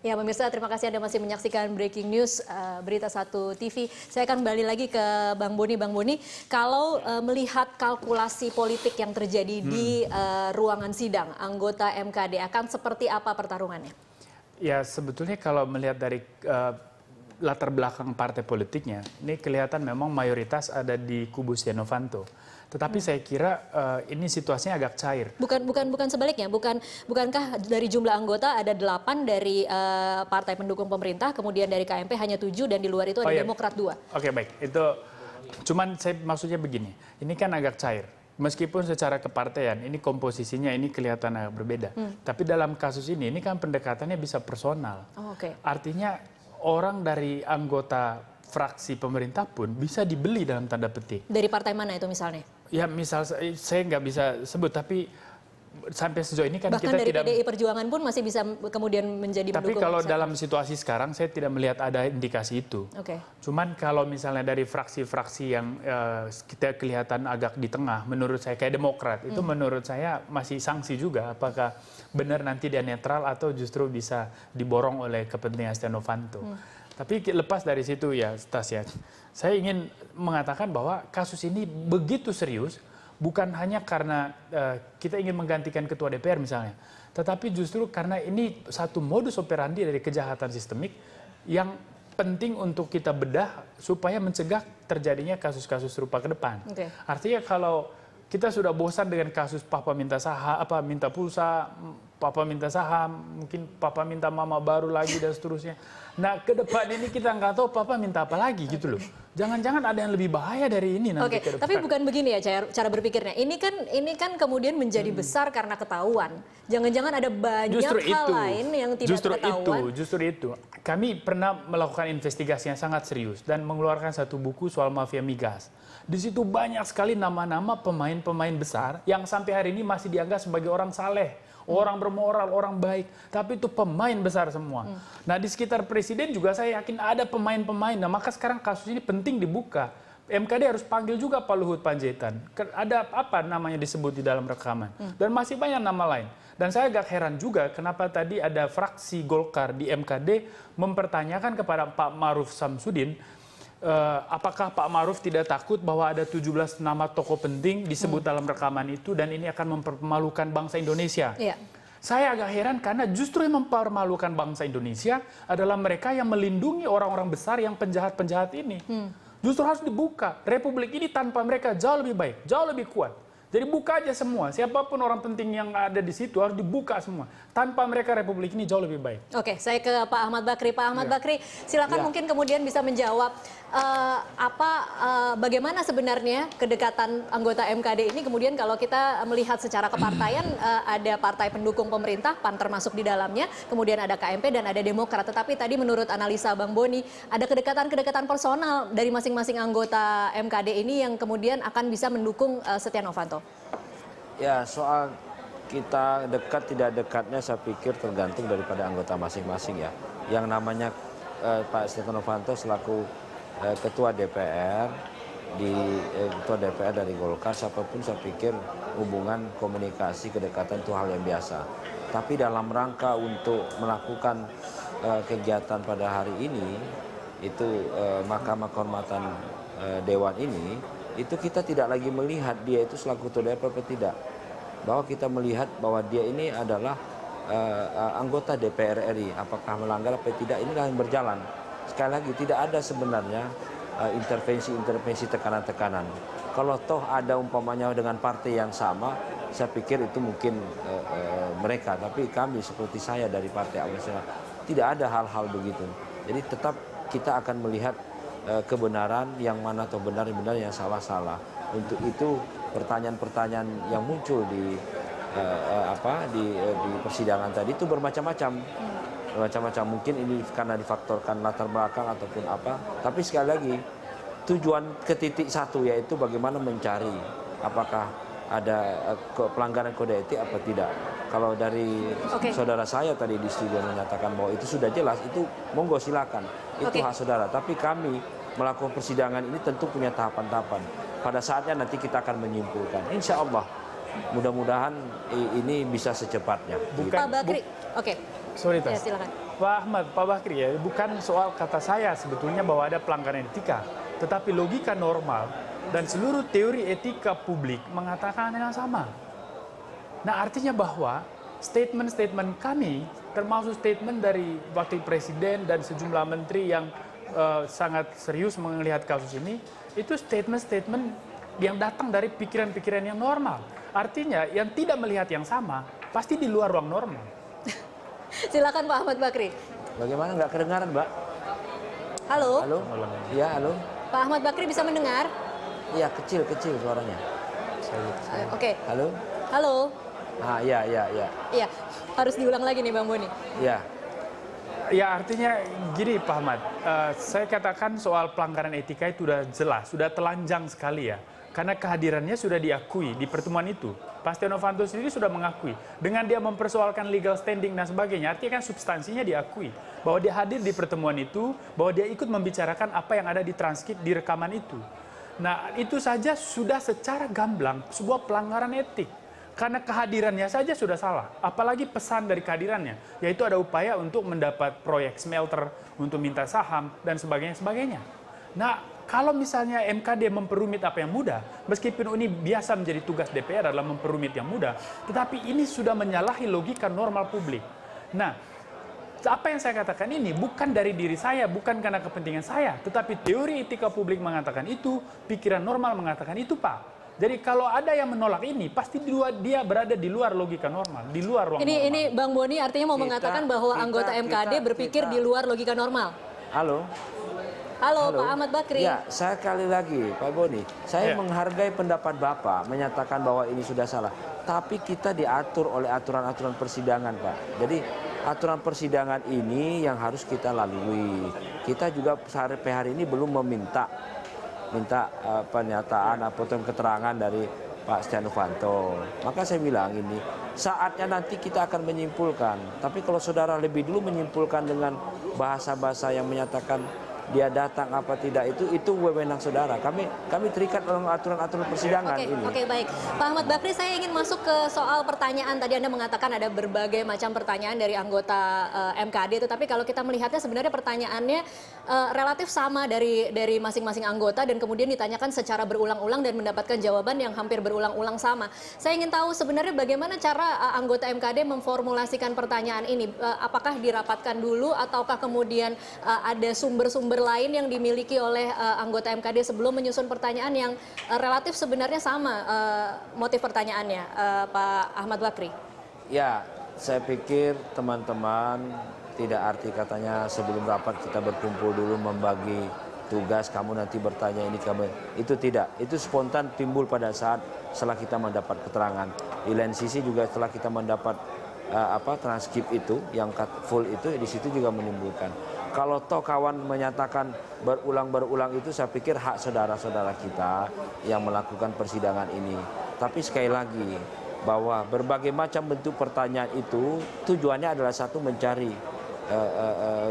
Ya pemirsa, terima kasih Anda masih menyaksikan Breaking News Berita Satu TV. Saya akan kembali lagi ke Bang Boni. Bang Boni, kalau melihat kalkulasi politik yang terjadi di ruangan sidang anggota MKD, akan seperti apa pertarungannya? Ya sebetulnya kalau melihat dari latar belakang partai politiknya, ini kelihatan memang mayoritas ada di kubu Setia Novanto. Tetapi saya kira ini situasinya agak cair. Bukan sebaliknya, bukankah dari jumlah anggota ada 8 dari partai pendukung pemerintah, kemudian dari KMP hanya 7 dan di luar itu ada Demokrat 2. Oke, baik, itu cuman saya maksudnya begini, ini kan agak cair. Meskipun secara kepartean ini komposisinya ini kelihatan agak berbeda. Tapi dalam kasus ini kan pendekatannya bisa personal. Artinya orang dari anggota fraksi pemerintah pun bisa dibeli dalam tanda petik. Dari partai mana itu misalnya? Ya misal saya nggak bisa sebut, tapi sampai sejauh ini kan bahkan kita dari tidak. PDI Perjuangan pun masih bisa kemudian menjadi Tapi mendukung. kalau dalam situasi sekarang saya tidak melihat ada indikasi itu. Cuman kalau misalnya dari fraksi-fraksi yang kita kelihatan agak di tengah, menurut saya kayak Demokrat itu menurut saya masih sanksi juga. Apakah benar nanti dia netral atau justru bisa diborong oleh kepentingan Setia Novanto. Tapi lepas dari situ ya Tasya, saya ingin mengatakan bahwa kasus ini begitu serius, bukan hanya karena kita ingin menggantikan ketua DPR misalnya, tetapi justru karena ini satu modus operandi dari kejahatan sistemik yang penting untuk kita bedah supaya mencegah terjadinya kasus-kasus serupa ke depan. Artinya kalau kita sudah bosan dengan kasus papa minta saham, minta pulsa, papa minta saham, mungkin papa minta mama baru lagi dan seterusnya. Nah, ke depan ini kita nggak tahu papa minta apa lagi gitu loh. Jangan-jangan ada yang lebih bahaya dari ini nanti ke depan. Tapi bukan begini ya cara berpikirnya. Ini kan kemudian menjadi besar karena ketahuan. Jangan-jangan ada banyak hal lain yang tidak ketahuan. Justru itu. Kami pernah melakukan investigasi yang sangat serius dan mengeluarkan satu buku soal mafia migas. Di situ banyak sekali nama-nama pemain-pemain besar yang sampai hari ini masih dianggap sebagai orang saleh, orang bermoral, orang baik. Tapi itu pemain besar semua. Nah di sekitar presiden juga saya yakin ada pemain-pemain. Nah maka sekarang kasus ini penting dibuka. MKD harus panggil juga Pak Luhut Panjaitan. Ada apa namanya disebut di dalam rekaman. Dan masih banyak nama lain. Dan saya agak heran juga kenapa tadi ada fraksi Golkar di MKD mempertanyakan kepada Pak Ma'ruf Samsudin, apakah Pak Ma'ruf tidak takut bahwa ada 17 nama tokoh penting disebut dalam rekaman itu dan ini akan mempermalukan bangsa Indonesia. Saya agak heran karena justru yang mempermalukan bangsa Indonesia adalah mereka yang melindungi orang-orang besar yang penjahat-penjahat ini. Justru harus dibuka. Republik ini tanpa mereka jauh lebih baik, jauh lebih kuat. Jadi buka aja semua, siapapun orang penting yang ada di situ harus dibuka semua. Tanpa mereka Republik ini jauh lebih baik. Oke, saya ke Pak Ahmad Bakri. Pak Ahmad Bakri, silakan mungkin kemudian bisa menjawab bagaimana sebenarnya kedekatan anggota MKD ini. Kemudian kalau kita melihat secara kepartaian, ada partai pendukung pemerintah, PAN termasuk di dalamnya, kemudian ada KMP dan ada Demokrat. Tetapi tadi menurut analisa Bang Boni, ada kedekatan-kedekatan personal dari masing-masing anggota MKD ini yang kemudian akan bisa mendukung Setia Novanto. Ya, soal kita dekat tidak dekatnya saya pikir tergantung daripada anggota masing-masing ya. Yang namanya Pak Setia Novanto selaku ketua DPR ketua DPR dari Golkar, siapapun saya pikir hubungan komunikasi kedekatan itu hal yang biasa. Tapi dalam rangka untuk melakukan kegiatan pada hari ini itu Mahkamah Kehormatan Dewan ini, itu kita tidak lagi melihat dia itu selaku ketua DPR atau tidak. Bahwa kita melihat bahwa dia ini adalah anggota DPR RI, apakah melanggar apa tidak, inilah yang berjalan. Sekali lagi tidak ada sebenarnya intervensi tekanan-tekanan. Kalau toh ada umpamanya dengan partai yang sama, saya pikir itu mungkin mereka. Tapi kami seperti saya dari Partai Amanat Nasional tidak ada hal-hal begitu. Jadi tetap kita akan melihat kebenaran yang mana atau benar yang salah. Untuk itu pertanyaan-pertanyaan yang muncul di persidangan tadi itu bermacam-macam. Mungkin ini karena difaktorkan latar belakang ataupun apa. Tapi sekali lagi tujuan ke titik satu yaitu bagaimana mencari apakah ada pelanggaran kode etik apa tidak. Kalau dari saudara saya tadi di studio menyatakan bahwa itu sudah jelas, itu monggo silakan. Itu hak saudara. Tapi kami melakukan persidangan ini tentu punya tahapan-tahapan. Pada saatnya nanti kita akan menyimpulkan. Insya Allah mudah-mudahan ini bisa secepatnya. Pak Bakri, sorry, Tas. Ya, silakan. Pak Ahmad, Pak Bakri ya, bukan soal kata saya sebetulnya bahwa ada pelanggaran etika, tetapi logika normal dan seluruh teori etika publik mengatakan yang sama. Nah, artinya bahwa statement-statement kami, termasuk statement dari Wakil Presiden dan sejumlah menteri yang sangat serius melihat kasus ini, itu statement-statement yang datang dari pikiran-pikiran yang normal. Artinya yang tidak melihat yang sama, pasti di luar ruang normal. Silakan Pak Ahmad Bakri. Bagaimana, nggak kedengaran, Mbak? Halo, Halo? Iya, halo? Pak Ahmad Bakri bisa mendengar? Iya, kecil suaranya. Oke, Halo? halo. Ah, iya. Iya, harus diulang lagi nih Bang Boni. Iya. Ya artinya gini Pak Ahmad, saya katakan soal pelanggaran etika itu sudah jelas, sudah telanjang sekali ya. Karena kehadirannya sudah diakui di pertemuan itu. Pak Setia Novanto sendiri sudah mengakui. Dengan dia mempersoalkan legal standing dan sebagainya, artinya kan substansinya diakui. Bahwa dia hadir di pertemuan itu, bahwa dia ikut membicarakan apa yang ada di transkrip, di rekaman itu. Nah itu saja sudah secara gamblang sebuah pelanggaran etik. Karena kehadirannya saja sudah salah. Apalagi pesan dari kehadirannya. Yaitu ada upaya untuk mendapat proyek smelter, untuk minta saham, dan sebagainya. Nah, kalau misalnya MKD memperumit apa yang mudah, meskipun ini biasa menjadi tugas DPR adalah memperumit yang mudah, tetapi ini sudah menyalahi logika normal publik. Nah, apa yang saya katakan ini bukan dari diri saya, bukan karena kepentingan saya, tetapi teori etika publik mengatakan itu, pikiran normal mengatakan itu, Pak. Jadi kalau ada yang menolak ini, pasti dia berada di luar logika normal, di luar ruang normal. Ini Bang Boni artinya mau mengatakan bahwa anggota MKD berpikir di luar logika normal. Halo? Halo, Pak Ahmad Bakri. Ya, saya kali lagi, Pak Boni. Saya menghargai pendapat Bapak, menyatakan bahwa ini sudah salah. Tapi kita diatur oleh aturan-aturan persidangan, Pak. Jadi aturan persidangan ini yang harus kita lalui. Kita juga sampai hari ini belum minta pernyataan atau keterangan dari Pak Setia Novanto. Maka saya bilang ini, saatnya nanti kita akan menyimpulkan. Tapi kalau saudara lebih dulu menyimpulkan dengan bahasa-bahasa yang menyatakan dia datang apa tidak, itu wewenang saudara. Kami terikat dalam aturan-aturan persidangan ini. Oke, baik. Pak Ahmad Bakri, saya ingin masuk ke soal pertanyaan. Tadi Anda mengatakan ada berbagai macam pertanyaan dari anggota MKD, tetapi kalau kita melihatnya sebenarnya pertanyaannya relatif sama dari masing-masing anggota dan kemudian ditanyakan secara berulang-ulang dan mendapatkan jawaban yang hampir berulang-ulang sama. Saya ingin tahu sebenarnya bagaimana cara anggota MKD memformulasikan pertanyaan ini. Apakah dirapatkan dulu ataukah kemudian ada sumber-sumber lain yang dimiliki oleh anggota MKD sebelum menyusun pertanyaan yang relatif sebenarnya sama motif pertanyaannya, Pak Ahmad Bakri? Ya, saya pikir teman-teman tidak arti katanya sebelum rapat kita berkumpul dulu membagi tugas, kamu nanti bertanya ini, kamu itu tidak. Itu spontan timbul pada saat setelah kita mendapat keterangan. Di lain sisi juga setelah kita mendapat transkrip itu yang full itu, di situ juga menimbulkan. Kalau toh kawan menyatakan berulang-berulang itu, saya pikir hak saudara-saudara kita yang melakukan persidangan ini. Tapi sekali lagi bahwa berbagai macam bentuk pertanyaan itu tujuannya adalah satu, mencari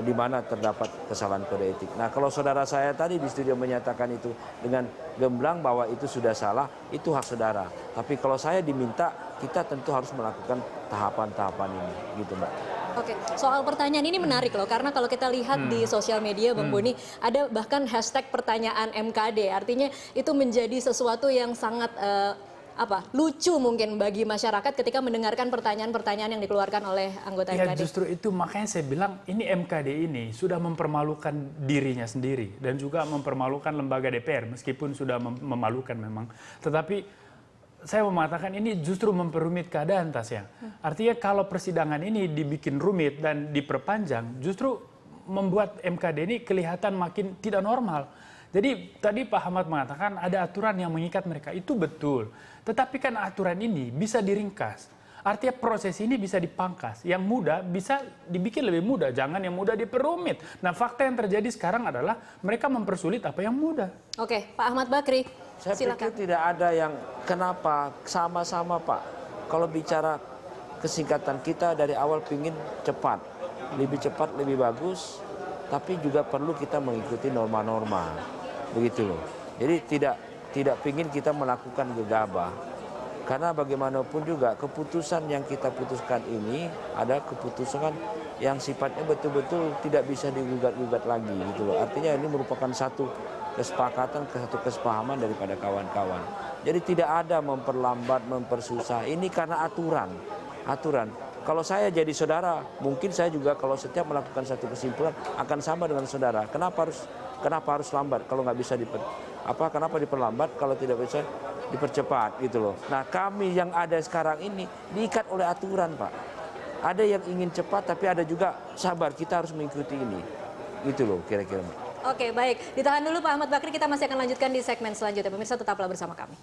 di mana terdapat kesalahan kode etik. Nah, kalau saudara saya tadi di studio menyatakan itu dengan gamblang bahwa itu sudah salah, itu hak saudara. Tapi kalau saya diminta, kita tentu harus melakukan tahapan-tahapan ini, gitu Mbak. Oke, soal pertanyaan ini menarik loh, karena kalau kita lihat di sosial media, Bang Boni, ada bahkan hashtag pertanyaan MKD. Artinya itu menjadi sesuatu yang sangat lucu mungkin bagi masyarakat ketika mendengarkan pertanyaan-pertanyaan yang dikeluarkan oleh anggota MKD. Ya justru itu makanya saya bilang ini MKD ini sudah mempermalukan dirinya sendiri dan juga mempermalukan lembaga DPR meskipun sudah memalukan memang. Tetapi saya mau mengatakan ini justru memperumit keadaan, Tasya. Artinya kalau persidangan ini dibikin rumit dan diperpanjang, justru membuat MKD ini kelihatan makin tidak normal. Jadi tadi Pak Ahmad mengatakan ada aturan yang mengikat mereka, itu betul. Tetapi kan aturan ini bisa diringkas. Artinya proses ini bisa dipangkas. Yang mudah bisa dibikin lebih mudah, jangan yang mudah diperumit. Nah, fakta yang terjadi sekarang adalah mereka mempersulit apa yang mudah. Oke, Pak Ahmad Bakri. Saya silakan. pikir tidak ada yang kenapa, sama-sama Pak. Kalau bicara kesingkatan, kita dari awal pingin cepat, lebih bagus, tapi juga perlu kita mengikuti norma-norma, begitu loh. Jadi tidak pingin kita melakukan gegabah. Karena bagaimanapun juga keputusan yang kita putuskan ini ada keputusan yang sifatnya betul-betul tidak bisa digugat-gugat lagi gitu loh. Artinya ini merupakan satu kesepakatan, satu kesepahaman daripada kawan-kawan. Jadi tidak ada memperlambat, mempersusah. Ini karena aturan. Kalau saya jadi saudara, mungkin saya juga kalau setiap melakukan satu kesimpulan akan sama dengan saudara. Kenapa harus lambat kalau nggak bisa kenapa diperlambat kalau tidak bisa dipercepat gitu loh. Nah, kami yang ada sekarang ini diikat oleh aturan, Pak. Ada yang ingin cepat tapi ada juga sabar, kita harus mengikuti ini. Gitu loh kira-kira. Oke, baik. Ditahan dulu Pak Ahmad Bakri, kita masih akan lanjutkan di segmen selanjutnya. Pemirsa tetaplah bersama kami.